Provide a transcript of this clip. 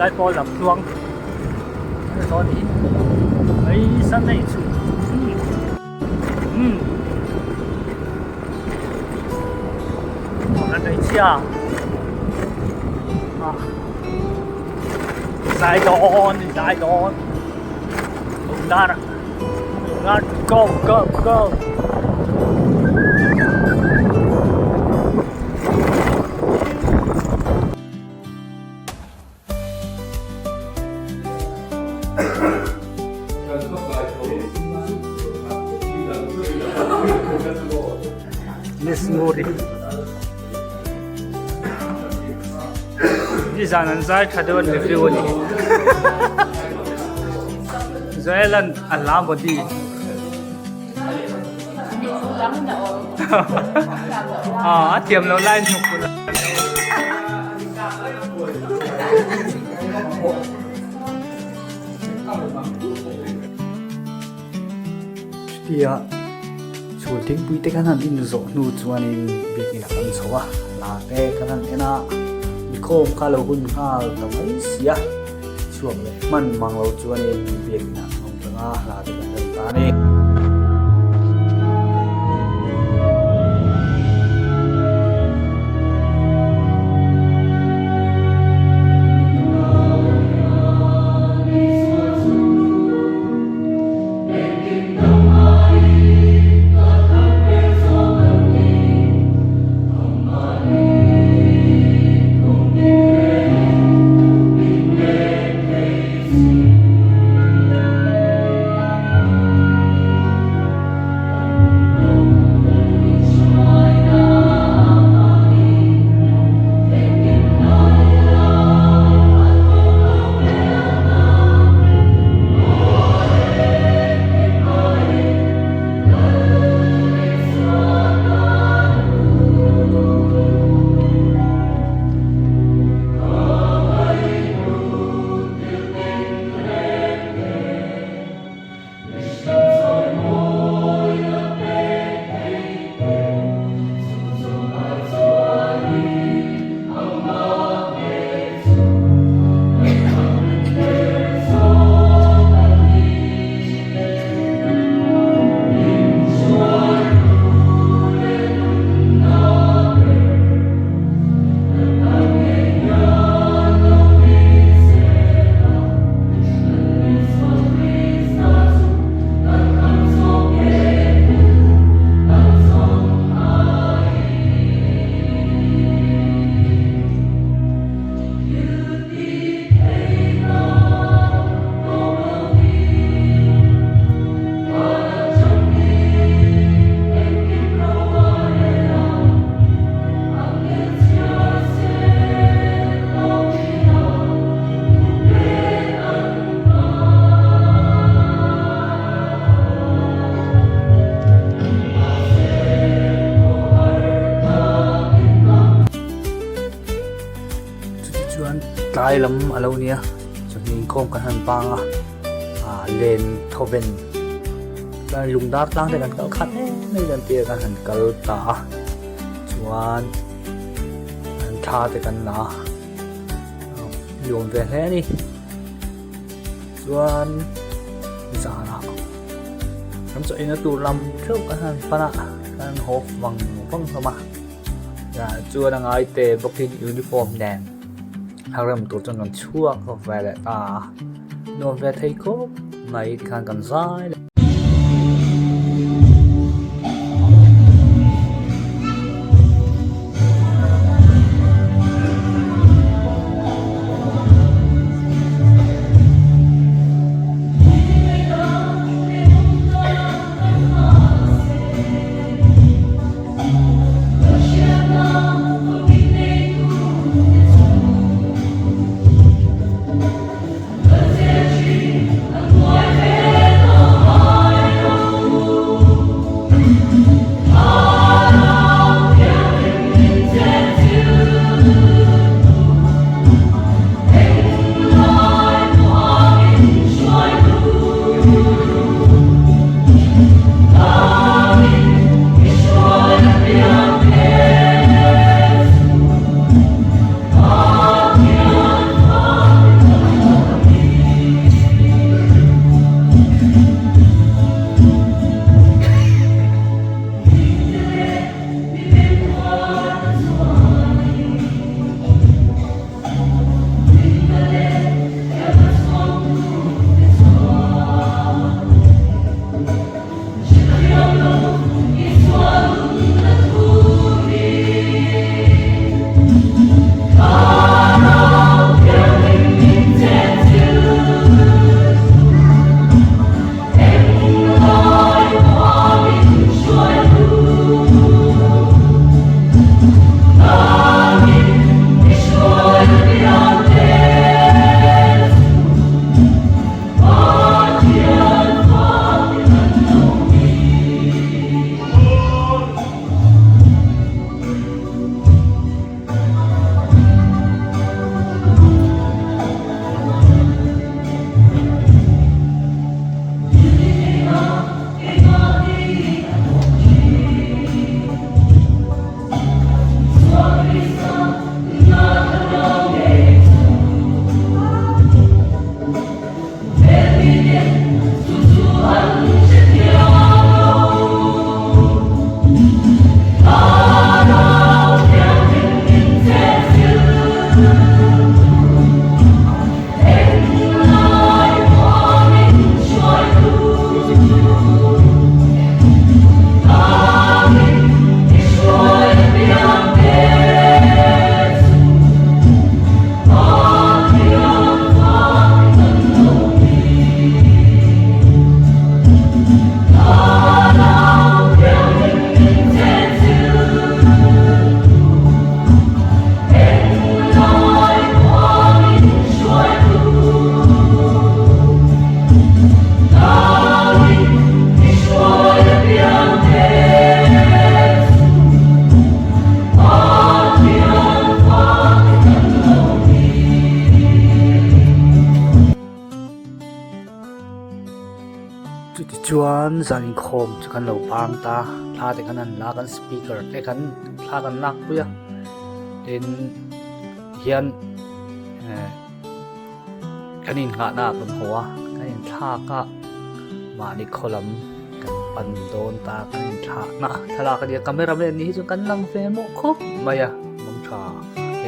来波林庄，昨天没山内处，我看等一下啊，Sài Gòn thì Sài Gòn, Lùng Đan, go go go. Let's go. Di sana saya kadang review ni. Saya lan alam body. Tiệm lâu lai nhục pula. Dia shooting pui te kanan in zo nu chuan in big ina kan chowa la te kanan ena khom ka lo hun ha lo mai sia chuam le man mang lo chuan in big na ngong tanga la te kan ta ni Tay lắm ở lâu nia cho nên không cần hành bang lên thâu bên là lùng đát lang để gần cỡ khát nên lần kia cần hành cỡ tả chuan hành tha để gần là dùng về thế đi chuan giả nào nắm chỗ nó tụ lâm trước cần hành pan cần hộp bằng vâng thôi mà chưa đang ai tệ bốc in uniform đèn hãy làm tốt cho nó chua có vẻ là nó về thấy có mấy khăn cần dài chuan zanin khom chu kan lo pang ta thla te kan an la kan speaker te kan thla kan lak puya tin hian kanin nga na kan hoa kanin thla ka mani kholam kan pan don ta kanin thla na thala ka dia camera man ni chu kan lang fe mo khop maya